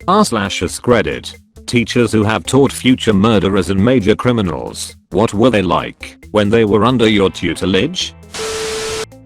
r/AskReddit. Teachers who have taught future murderers and major criminals, what were they like when they were under your tutelage?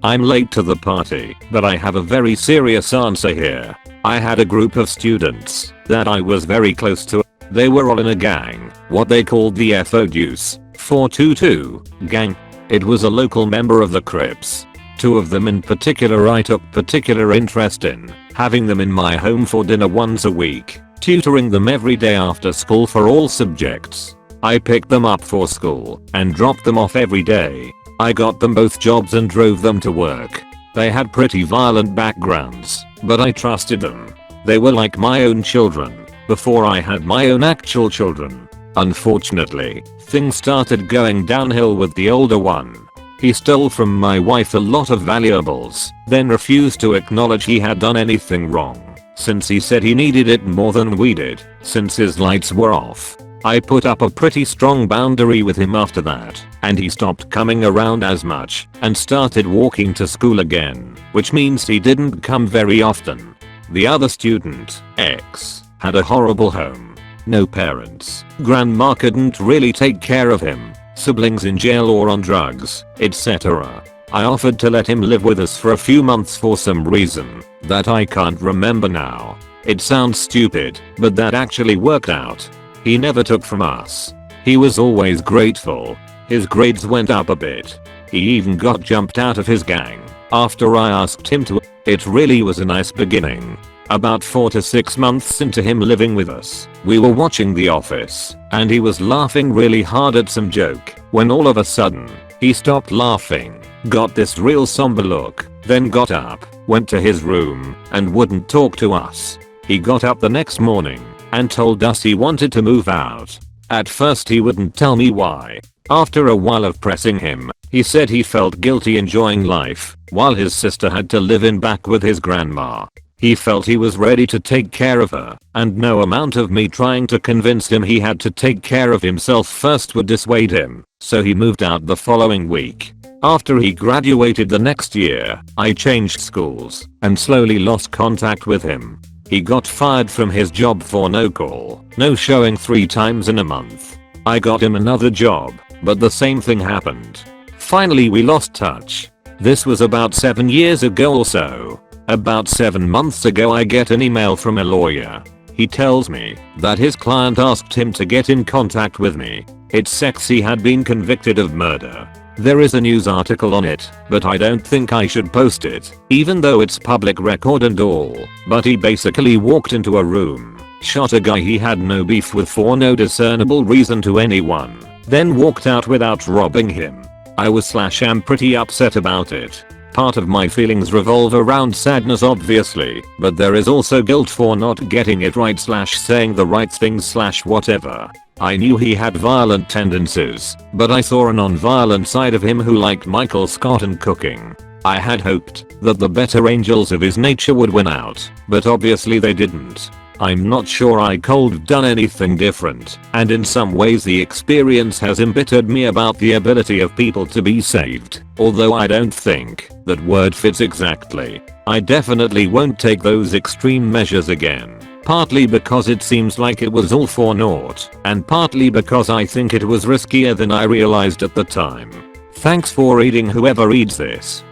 I'm late to the party, but I have a very serious answer here. I had a group of students that I was very close to. They were all in a gang, what they called the FO Deuce 422 gang. It was a local member of the Crips. Two of them in particular I took particular interest in, having them in my home for dinner once a week, tutoring them every day after school for all subjects. I picked them up for school and dropped them off every day. I got them both jobs and drove them to work. They had pretty violent backgrounds, but I trusted them. They were like my own children, before I had my own actual children. Unfortunately, things started going downhill with the older one. He stole from my wife a lot of valuables, then refused to acknowledge he had done anything wrong, since he said he needed it more than we did, since his lights were off. I put up a pretty strong boundary with him after that, and he stopped coming around as much and started walking to school again, which means he didn't come very often. The other student, X, had a horrible home. No parents, grandma couldn't really take care of him, siblings in jail or on drugs, etc. I offered to let him live with us for a few months for some reason that I can't remember now. It sounds stupid, but that actually worked out. He never took from us. He was always grateful. His grades went up a bit. He even got jumped out of his gang after I asked him to. It really was a nice beginning. About 4 to 6 months into him living with us, we were watching The Office, and he was laughing really hard at some joke, when all of a sudden, he stopped laughing, got this real somber look, then got up, went to his room, and wouldn't talk to us. He got up the next morning and told us he wanted to move out. At first he wouldn't tell me why. After a while of pressing him, he said he felt guilty enjoying life, while his sister had to live in back with his grandma. He felt he was ready to take care of her, and no amount of me trying to convince him he had to take care of himself first would dissuade him, so he moved out the following week. After he graduated the next year, I changed schools and slowly lost contact with him. He got fired from his job for no call, no showing 3 times in a month. I got him another job, but the same thing happened. Finally we lost touch. This was about 7 years ago or so. About 7 months ago I get an email from a lawyer. He tells me that his client asked him to get in contact with me. It says he had been convicted of murder. There is a news article on it, but I don't think I should post it, even though it's public record and all. But he basically walked into a room, shot a guy he had no beef with for no discernible reason to anyone, then walked out without robbing him. I'm pretty upset about it. Part of my feelings revolve around sadness obviously, but there is also guilt for not getting it right / saying the right things / whatever. I knew he had violent tendencies, but I saw a non-violent side of him who liked Michael Scott and cooking. I had hoped that the better angels of his nature would win out, but obviously they didn't. I'm not sure I could have done anything different, and in some ways the experience has embittered me about the ability of people to be saved, although I don't think that word fits exactly. I definitely won't take those extreme measures again, partly because it seems like it was all for naught, and partly because I think it was riskier than I realized at the time. Thanks for reading whoever reads this.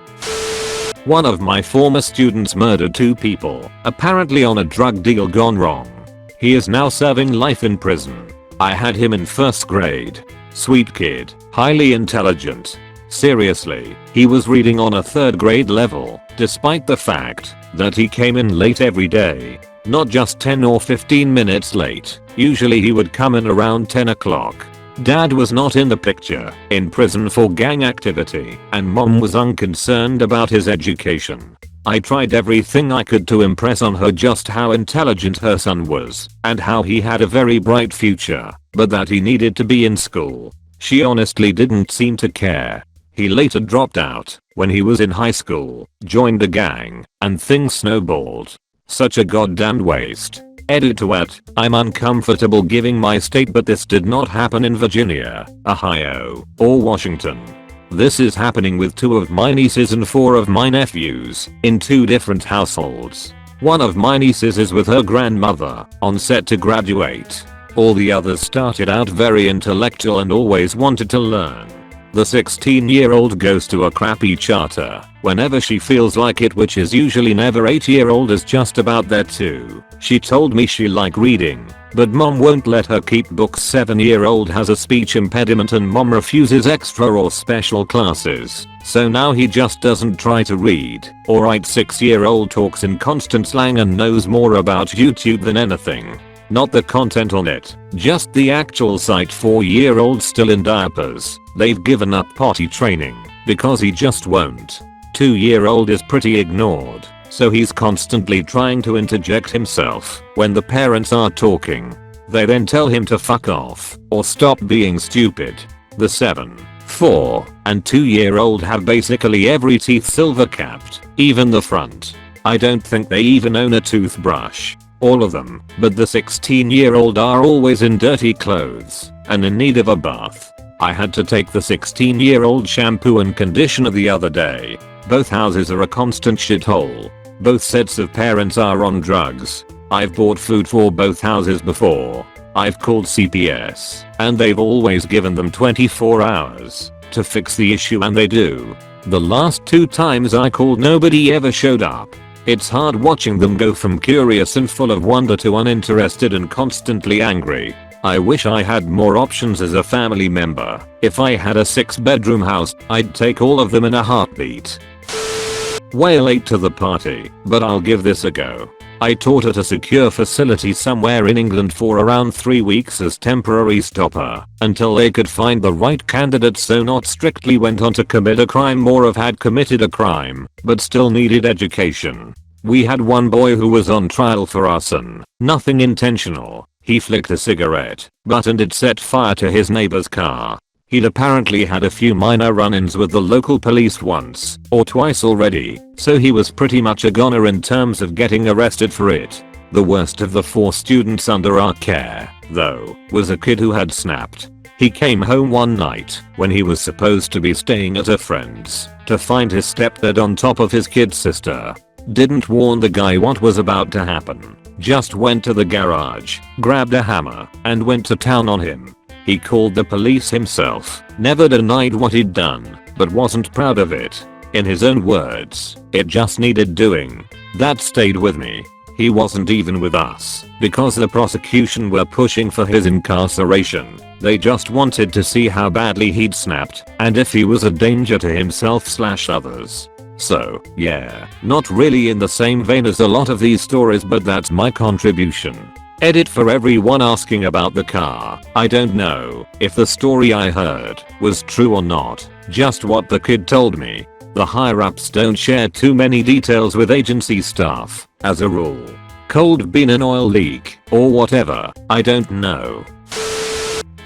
One of my former students murdered 2 people, apparently on a drug deal gone wrong. He is now serving life in prison. I had him in 1st grade. Sweet kid, highly intelligent. Seriously, he was reading on a 3rd grade level, despite the fact that he came in late every day. Not just 10 or 15 minutes late, usually he would come in around 10 o'clock. Dad was not in the picture, in prison for gang activity, and mom was unconcerned about his education. I tried everything I could to impress on her just how intelligent her son was, and how he had a very bright future, but that he needed to be in school. She honestly didn't seem to care. He later dropped out when he was in high school, joined a gang, and things snowballed. Such a goddamned waste. Edit to at, I'm uncomfortable giving my state, but this did not happen in Virginia, Ohio, or Washington. This is happening with 2 of my nieces and 4 of my nephews, in 2 different households. One of my nieces is with her grandmother, on set to graduate. All the others started out very intellectual and always wanted to learn. The 16-year-old goes to a crappy charter whenever she feels like it, which is usually never. 8-year-old is just about there too. She told me she liked reading, but mom won't let her keep books. 7-year-old has a speech impediment and mom refuses extra or special classes, so now he just doesn't try to read or write. 6-year-old talks in constant slang and knows more about YouTube than anything. Not the content on it, just the actual site. 4-year-old still in diapers. They've given up potty training because he just won't. 2-year-old is pretty ignored, so he's constantly trying to interject himself when the parents are talking. They then tell him to fuck off or stop being stupid. The 7, 4, and 2-year-old have basically every teeth silver capped, even the front. I don't think they even own a toothbrush. All of them, but the 16-year-old are always in dirty clothes and in need of a bath. I had to take the 16-year-old shampoo and conditioner the other day. Both houses are a constant shithole. Both sets of parents are on drugs. I've bought food for both houses before. I've called CPS and they've always given them 24 hours to fix the issue, and they do. The last 2 times I called, nobody ever showed up. It's hard watching them go from curious and full of wonder to uninterested and constantly angry. I wish I had more options as a family member. If I had a 6-bedroom house, I'd take all of them in a heartbeat. Way late to the party, but I'll give this a go. I taught at a secure facility somewhere in England for around 3 weeks as temporary stopper until they could find the right candidate, so not strictly went on to commit a crime, more of had committed a crime but still needed education. We had one boy who was on trial for arson. Nothing intentional. He flicked a cigarette butt and it set fire to his neighbor's car. He'd apparently had a few minor run-ins with the local police once or twice already, so he was pretty much a goner in terms of getting arrested for it. The worst of the 4 students under our care, though, was a kid who had snapped. He came home one night when he was supposed to be staying at a friend's to find his stepdad on top of his kid's sister. Didn't warn the guy what was about to happen. Just went to the garage, grabbed a hammer, and went to town on him. He called the police himself, never denied what he'd done, but wasn't proud of it. In his own words, it just needed doing. That stayed with me. He wasn't even with us because the prosecution were pushing for his incarceration. They just wanted to see how badly he'd snapped and if he was a danger to himself/others. So, yeah, not really in the same vein as a lot of these stories, but that's my contribution. Edit for everyone asking about the car. I don't know if the story I heard was true or not, just what the kid told me. The higher-ups don't share too many details with agency staff, as a rule. Could be an oil leak, or whatever, I don't know.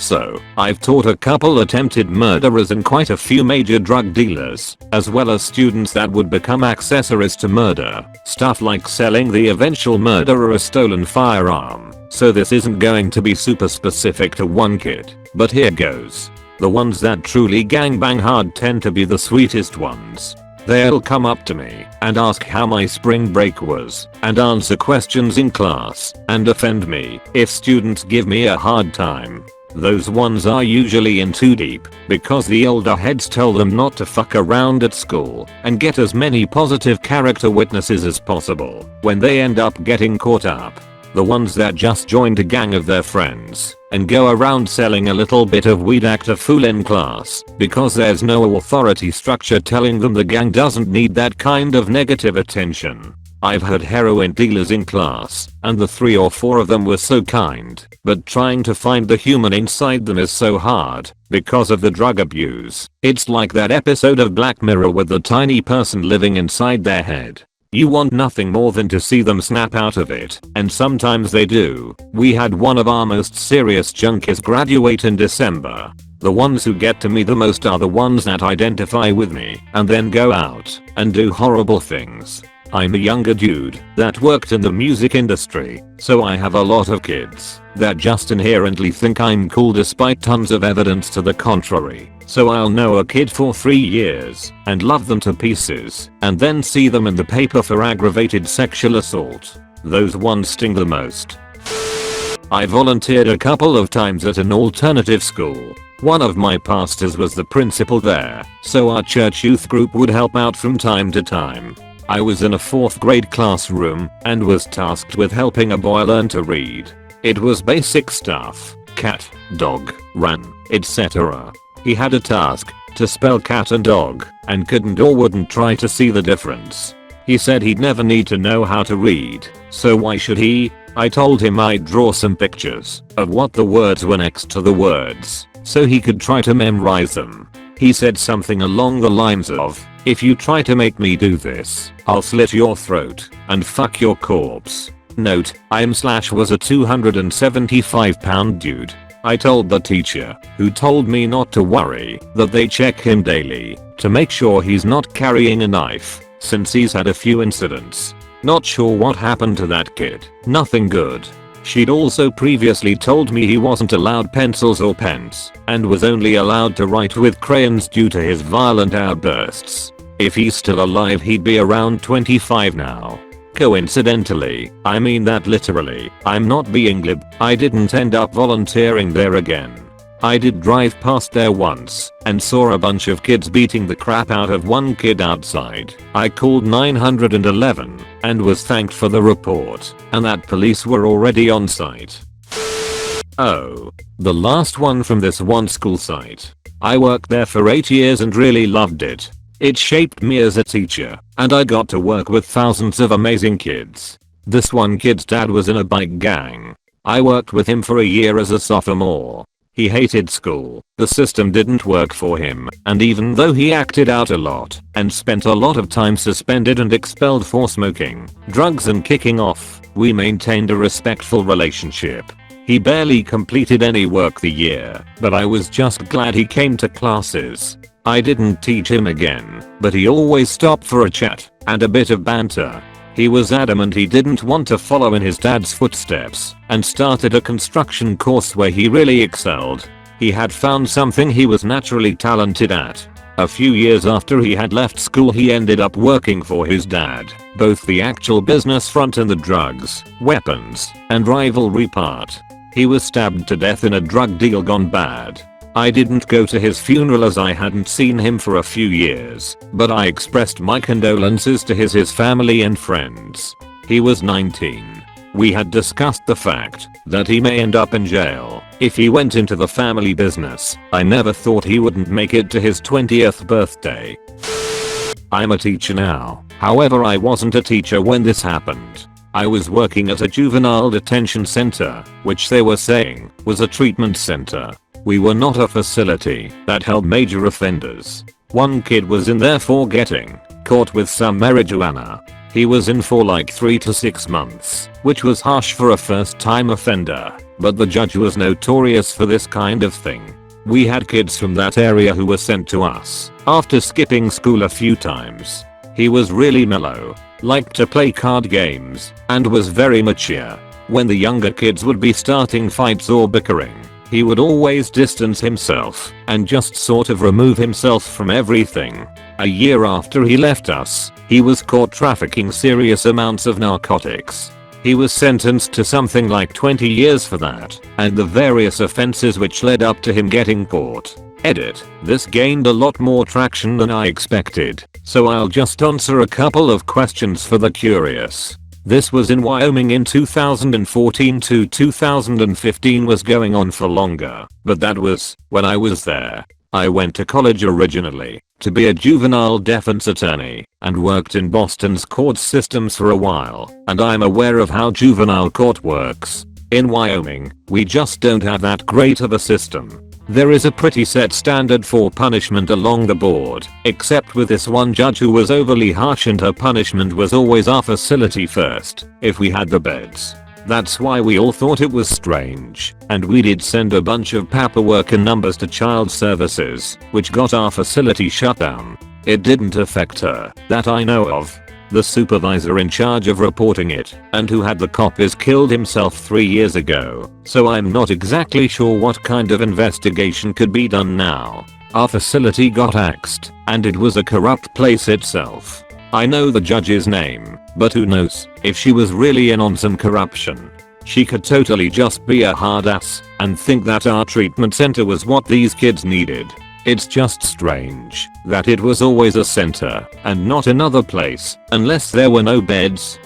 So, I've taught a couple attempted murderers and quite a few major drug dealers, as well as students that would become accessories to murder, stuff like selling the eventual murderer a stolen firearm. So this isn't going to be super specific to one kid, but here goes. The ones that truly gangbang hard tend to be the sweetest ones. They'll come up to me and ask how my spring break was, and answer questions in class, and defend me if students give me a hard time. Those ones are usually in too deep because the older heads tell them not to fuck around at school and get as many positive character witnesses as possible when they end up getting caught up. The ones that just joined a gang of their friends and go around selling a little bit of weed act a fool in class because there's no authority structure telling them the gang doesn't need that kind of negative attention. I've heard heroin dealers in class, and the 3 or 4 of them were so kind, but trying to find the human inside them is so hard because of the drug abuse. It's like that episode of Black Mirror with the tiny person living inside their head. You want nothing more than to see them snap out of it, and sometimes they do. We had one of our most serious junkies graduate in December. The ones who get to me the most are the ones that identify with me and then go out and do horrible things. I'm a younger dude that worked in the music industry, so I have a lot of kids that just inherently think I'm cool despite tons of evidence to the contrary. So I'll know a kid for 3 years and love them to pieces and then see them in the paper for aggravated sexual assault. Those ones sting the most. I volunteered a couple of times at an alternative school. One of my pastors was the principal there, so our church youth group would help out from time to time. I was in a 4th grade classroom and was tasked with helping a boy learn to read. It was basic stuff: cat, dog, run, etc. He had a task to spell cat and dog and couldn't or wouldn't try to see the difference. He said he'd never need to know how to read, so why should he? I told him I'd draw some pictures of what the words were next to the words so he could try to memorize them. He said something along the lines of, "If you try to make me do this, I'll slit your throat and fuck your corpse." Note, was a 275-pound dude. I told the teacher, who told me not to worry, that they check him daily to make sure he's not carrying a knife, since he's had a few incidents. Not sure what happened to that kid. Nothing good. She'd also previously told me he wasn't allowed pencils or pens and was only allowed to write with crayons due to his violent outbursts. If he's still alive, he'd be around 25 now. Coincidentally, I mean that literally, I'm not being glib, I didn't end up volunteering there again. I did drive past there once and saw a bunch of kids beating the crap out of one kid outside. I called 911 and was thanked for the report and that police were already on site. Oh, the last one from this one school site. I worked there for 8 years and really loved it. It shaped me as a teacher and I got to work with thousands of amazing kids. This one kid's dad was in a bike gang. I worked with him for a year as a sophomore. He hated school, the system didn't work for him, and even though he acted out a lot and spent a lot of time suspended and expelled for smoking, drugs and kicking off, we maintained a respectful relationship. He barely completed any work the year, but I was just glad he came to classes. I didn't teach him again, but he always stopped for a chat and a bit of banter. He was adamant he didn't want to follow in his dad's footsteps and started a construction course where he really excelled. He had found something he was naturally talented at. A few years after he had left school, he ended up working for his dad, both the actual business front and the drugs, weapons, and rivalry part. He was stabbed to death in a drug deal gone bad. I didn't go to his funeral as I hadn't seen him for a few years, but I expressed my condolences to his family and friends. He was 19. We had discussed the fact that he may end up in jail if he went into the family business. I never thought he wouldn't make it to his 20th birthday. I'm a teacher now, however I wasn't a teacher when this happened. I was working at a juvenile detention center, which they were saying was a treatment center. We were not a facility that held major offenders. One kid was in there for getting caught with some marijuana. He was in for like 3 to 6 months, which was harsh for a first time offender, but the judge was notorious for this kind of thing. We had kids from that area who were sent to us after skipping school a few times. He was really mellow, liked to play card games, and was very mature. When the younger kids would be starting fights or bickering, he would always distance himself and just sort of remove himself from everything. A year after he left us, he was caught trafficking serious amounts of narcotics. He was sentenced to something like 20 years for that, and the various offenses which led up to him getting caught. Edit. This gained a lot more traction than I expected, so I'll just answer a couple of questions for the curious. This was in Wyoming in 2014 to 2015, was going on for longer, but that was when I was there. I went to college originally to be a juvenile defense attorney and worked in Boston's court systems for a while, and I'm aware of how juvenile court works. In Wyoming, we just don't have that great of a system. There is a pretty set standard for punishment along the board, except with this one judge who was overly harsh, and her punishment was always our facility first, if we had the beds. That's why we all thought it was strange, and we did send a bunch of paperwork and numbers to child services, which got our facility shut down. It didn't affect her, that I know of. the supervisor in charge of reporting it, and who had the cop is killed himself 3 years ago, so I'm not exactly sure what kind of investigation could be done now. Our facility got axed, and it was a corrupt place itself. I know the judge's name, but who knows if she was really in on some corruption. She could totally just be a hard ass and think that our treatment center was what these kids needed. It's just strange that it was always a center and not another place unless there were no beds.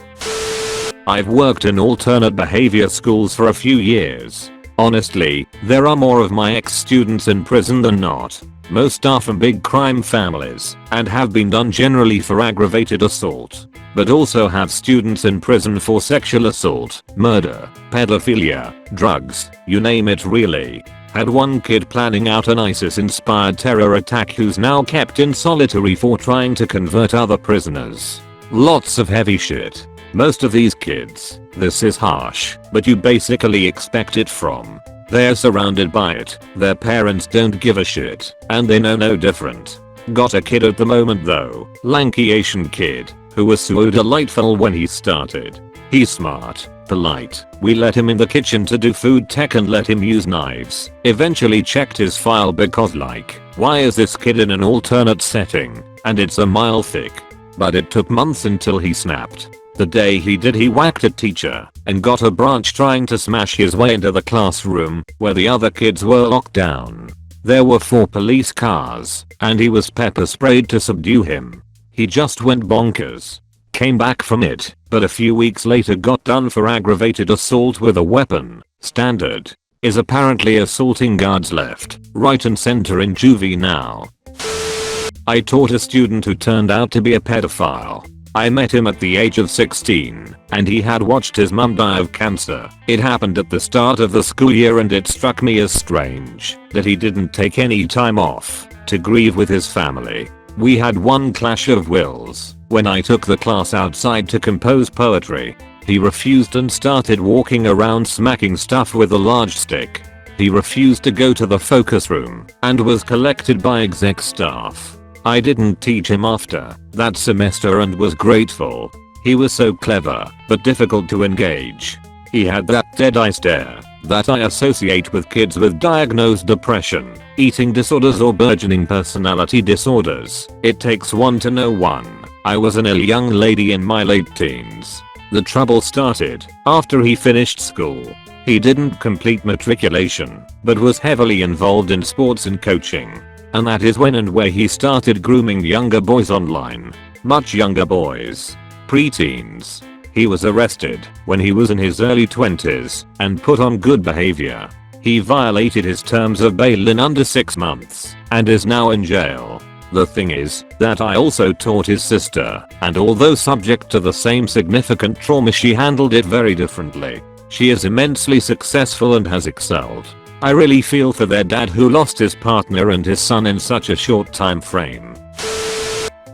I've worked in alternate behavior schools for a few years. Honestly, there are more of my ex-students in prison than not. Most are from big crime families and have been done generally for aggravated assault, but also have students in prison for sexual assault, murder, pedophilia, drugs, you name it really. Had one kid planning out an ISIS-inspired terror attack who's now kept in solitary for trying to convert other prisoners. Lots of heavy shit. Most of these kids, this is harsh, but you basically expect it from. They're surrounded by it, their parents don't give a shit, and they know no different. Got a kid at the moment though, lanky Asian kid, who was so delightful when he started. He's smart, polite, we let him in the kitchen to do food tech and let him use knives. Eventually checked his file because like, why is this kid in an alternate setting, and it's a mile thick? But it took months until he snapped. The day he did, he whacked a teacher and got a branch trying to smash his way into the classroom where the other kids were locked down. There were 4 police cars and he was pepper sprayed to subdue him. He just went bonkers. Came back from it, but a few weeks later got done for aggravated assault with a weapon. Standard. Is apparently assaulting guards left, right and center in Juvenile. I taught a student who turned out to be a pedophile. I met him at the age of 16, and he had watched his mum die of cancer. It happened at the start of the school year and it struck me as strange that he didn't take any time off to grieve with his family. We had one clash of wills when I took the class outside to compose poetry. He refused and started walking around smacking stuff with a large stick. He refused to go to the focus room and was collected by exec staff. I didn't teach him after that semester and was grateful. He was so clever, but difficult to engage. He had that dead eye stare that I associate with kids with diagnosed depression, eating disorders or burgeoning personality disorders. It takes one to know one. I was an ill young lady in my late teens. The trouble started after he finished school. He didn't complete matriculation, but was heavily involved in sports and coaching. And that is when and where he started grooming younger boys online. Much younger boys. Preteens. He was arrested when he was in his early 20s and put on good behavior. He violated his terms of bail in under 6 months and is now in jail. The thing is that I also taught his sister, and although subject to the same significant trauma, she handled it very differently. She is immensely successful and has excelled. I really feel for their dad who lost his partner and his son in such a short time frame.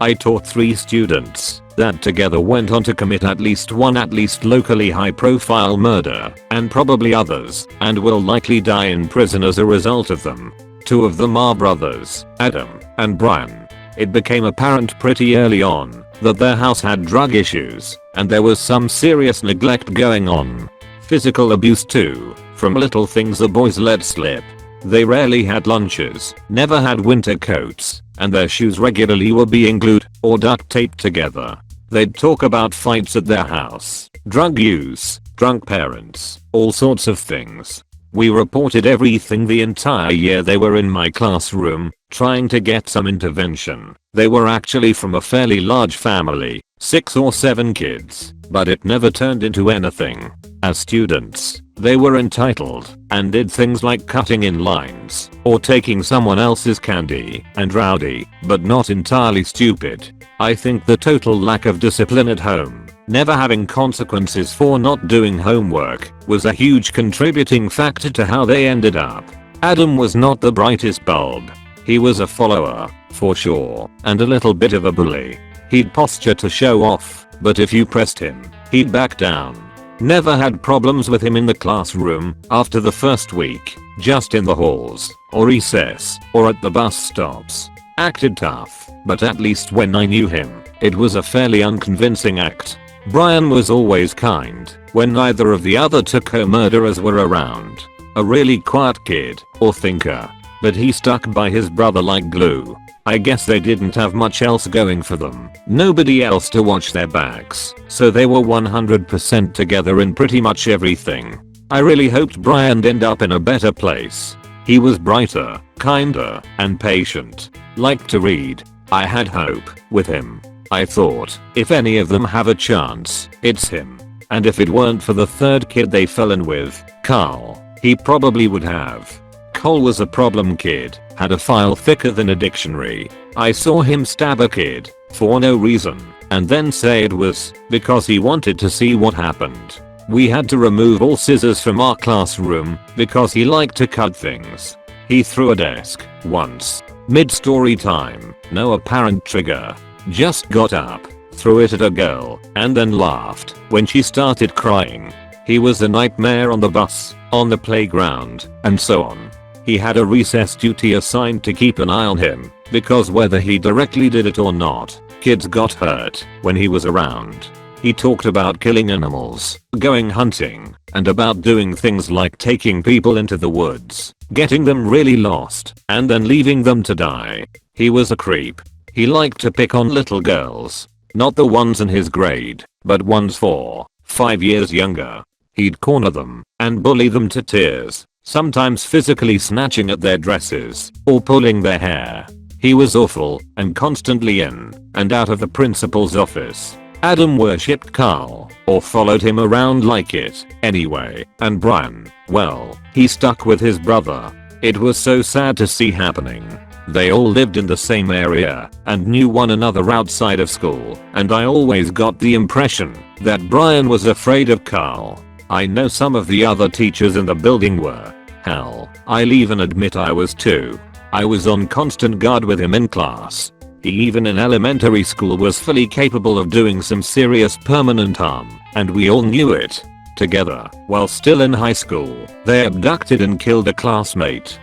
I taught 3 students that together went on to commit at least one locally high profile murder, and probably others, and will likely die in prison as a result of them. 2 of them are brothers, Adam and Brian. It became apparent pretty early on that their house had drug issues, and there was some serious neglect going on. Physical abuse too, from little things the boys let slip. They rarely had lunches, never had winter coats, and their shoes regularly were being glued or duct taped together. They'd talk about fights at their house, drug use, drunk parents, all sorts of things. We reported everything the entire year they were in my classroom, trying to get some intervention. They were actually from a fairly large family, 6 or 7 kids, but it never turned into anything. As students, they were entitled and did things like cutting in lines or taking someone else's candy and rowdy, but not entirely stupid. I think the total lack of discipline at home, never having consequences for not doing homework, was a huge contributing factor to how they ended up. Adam was not the brightest bulb. He was a follower, for sure, and a little bit of a bully. He'd posture to show off, but if you pressed him, he'd back down. Never had problems with him in the classroom after the first week, just in the halls, or recess, or at the bus stops. Acted tough, but at least when I knew him, It was a fairly unconvincing act. Brian was always kind when neither of the other two co-murderers were around. A really quiet kid or thinker. But he stuck by his brother like glue. I guess they didn't have much else going for them. Nobody else to watch their backs. So they were 100% together in pretty much everything. I really hoped Brian'd end up in a better place. He was brighter, kinder, and patient. Liked to read. I had hope with him. I thought, if any of them have a chance, it's him. And if it weren't for the third kid they fell in with, Carl, he probably would have. Cole was a problem kid, had a file thicker than a dictionary. I saw him stab a kid, for no reason, and then say it was because he wanted to see what happened. We had to remove all scissors from our classroom because he liked to cut things. He threw a desk once. Mid-story time, no apparent trigger. Just got up, threw it at a girl, and then laughed when she started crying. He was a nightmare on the bus, on the playground, and so on. He had a recess duty assigned to keep an eye on him, because whether he directly did it or not, kids got hurt when he was around. He talked about killing animals, going hunting, and about doing things like taking people into the woods, getting them really lost, and then leaving them to die. He was a creep. He liked to pick on little girls. Not the ones in his grade, but ones 4, 5 years younger. He'd corner them and bully them to tears, sometimes physically snatching at their dresses or pulling their hair. He was awful and constantly in and out of the principal's office. Adam worshipped Carl or followed him around like it anyway, and Brian, well, he stuck with his brother. It was so sad to see happening. They all lived in the same area and knew one another outside of school, and I always got the impression that Brian was afraid of Carl. I know some of the other teachers in the building were. Hell, I'll even admit I was too. I was on constant guard with him in class. He even in elementary school was fully capable of doing some serious permanent harm, and we all knew it. Together, while still in high school, they abducted and killed a classmate.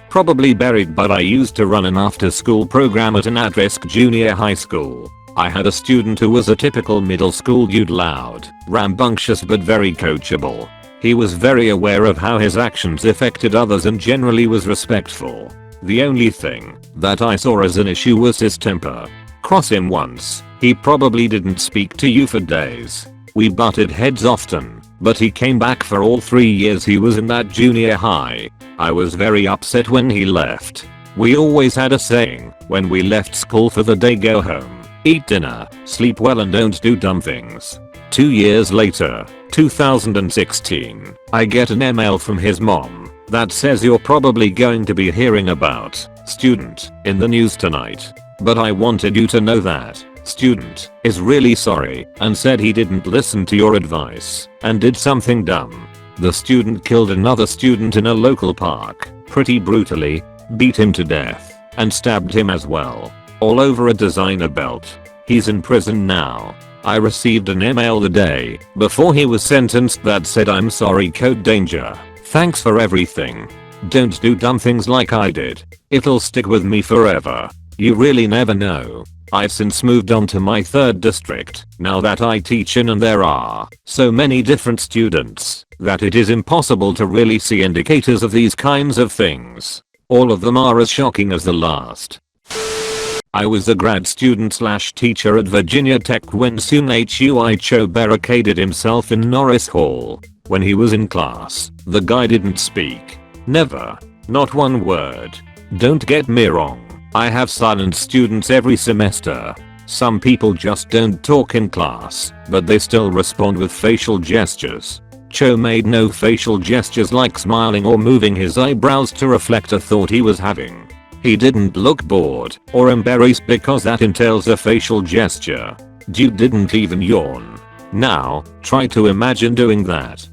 Probably buried, but I used to run an after-school program at an at-risk junior high school. I had a student who was a typical middle school dude, loud, rambunctious but very coachable. He was very aware of how his actions affected others and generally was respectful. The only thing that I saw as an issue was his temper. Cross him once, he probably didn't speak to you for days. We butted heads often, but he came back for all 3 years he was in that junior high. I was very upset when he left. We always had a saying, when we left school for the day, go home, eat dinner, sleep well and don't do dumb things. 2 years later, 2016, I get an email from his mom that says you're probably going to be hearing about student in the news tonight. But I wanted you to know that student is really sorry and said he didn't listen to your advice and did something dumb. The student killed another student in a local park, pretty brutally, beat him to death, and stabbed him as well, all over a designer belt. He's in prison now. I received an email the day before he was sentenced that said, "I'm sorry, code danger. Thanks for everything. Don't do dumb things like I did. It'll stick with me forever. You really never know." I've since moved on to my 3rd district, now that I teach in, and there are so many different students that it is impossible to really see indicators of these kinds of things. All of them are as shocking as the last. I was a grad student / teacher at Virginia Tech when Soon Hui Cho barricaded himself in Norris Hall. When he was in class, the guy didn't speak. Never. Not one word. Don't get me wrong. I have silent students every semester. Some people just don't talk in class, but they still respond with facial gestures. Cho made no facial gestures like smiling or moving his eyebrows to reflect a thought he was having. He didn't look bored or embarrassed because that entails a facial gesture. Dude didn't even yawn. Now, try to imagine doing that.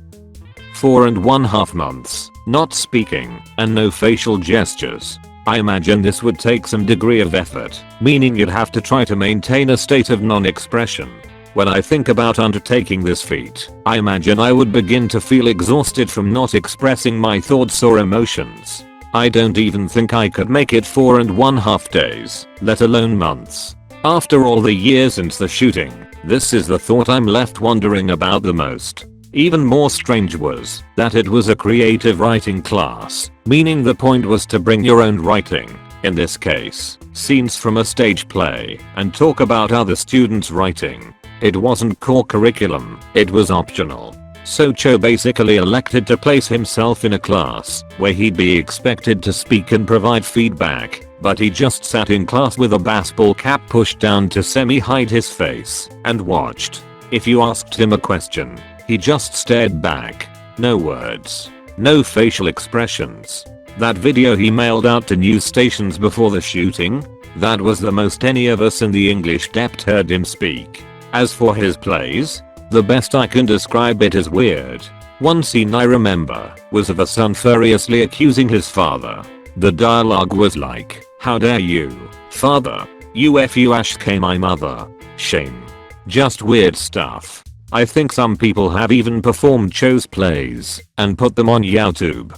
4.5 months, not speaking, and no facial gestures. I imagine this would take some degree of effort, meaning you'd have to try to maintain a state of non-expression. When I think about undertaking this feat, I imagine I would begin to feel exhausted from not expressing my thoughts or emotions. I don't even think I could make it 4.5 days, let alone months. After all the years since the shooting, this is the thought I'm left wondering about the most. Even more strange was that it was a creative writing class, meaning the point was to bring your own writing, in this case, scenes from a stage play, and talk about other students' writing. It wasn't core curriculum, it was optional. So Cho basically elected to place himself in a class where he'd be expected to speak and provide feedback, but he just sat in class with a baseball cap pushed down to semi-hide his face and watched. If you asked him a question, he just stared back. No words. No facial expressions. That video he mailed out to news stations before the shooting? That was the most any of us in the English depth heard him speak. As for his plays, the best I can describe it as weird. One scene I remember was of a son furiously accusing his father. The dialogue was like, "How dare you, father? You F you ash my mother. Shame." Just weird stuff. I think some people have even performed Cho's plays and put them on YouTube.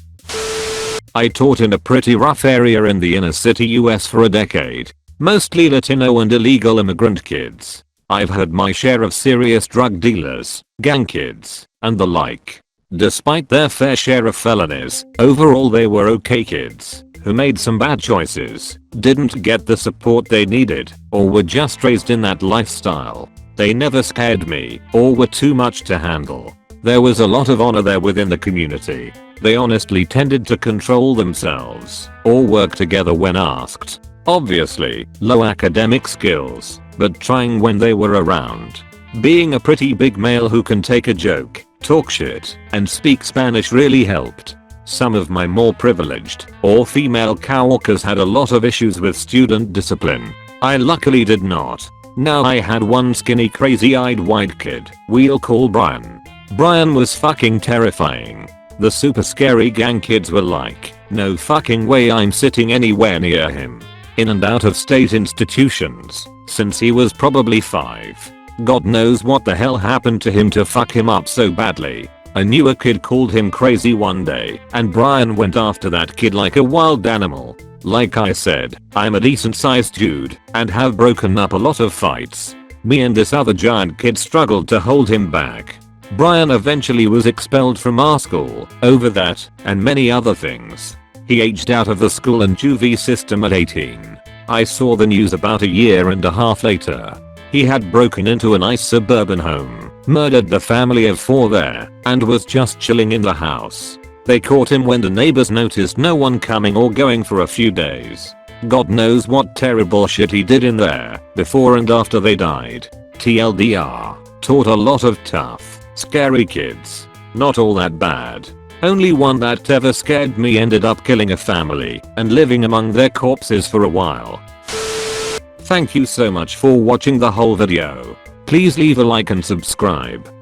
I taught in a pretty rough area in the inner city US for a decade. Mostly Latino and illegal immigrant kids. I've had my share of serious drug dealers, gang kids, and the like. Despite their fair share of felonies, overall they were okay kids who made some bad choices, didn't get the support they needed, or were just raised in that lifestyle. They never scared me, or were too much to handle. There was a lot of honor there within the community. They honestly tended to control themselves, or work together when asked. Obviously, low academic skills, but trying when they were around. Being a pretty big male who can take a joke, talk shit, and speak Spanish really helped. Some of my more privileged, or female coworkers had a lot of issues with student discipline. I luckily did not. Now I had one skinny crazy-eyed white kid we'll call Brian. Brian was fucking terrifying. The super scary gang kids were like, no fucking way I'm sitting anywhere near him. In and out of state institutions, since he was probably 5. God knows what the hell happened to him to fuck him up so badly. I knew a kid called him crazy one day, and Brian went after that kid like a wild animal. Like I said, I'm a decent sized dude, and have broken up a lot of fights. Me and this other giant kid struggled to hold him back. Brian eventually was expelled from our school over that, and many other things. He aged out of the school and juvie system at 18. I saw the news about a year and a half later. He had broken into a nice suburban home, murdered the family of 4 there, and was just chilling in the house. They caught him when the neighbors noticed no one coming or going for a few days. God knows what terrible shit he did in there, before and after they died. TLDR, taught a lot of tough, scary kids. Not all that bad. Only one that ever scared me ended up killing a family and living among their corpses for a while. Thank you so much for watching the whole video. Please leave a like and subscribe.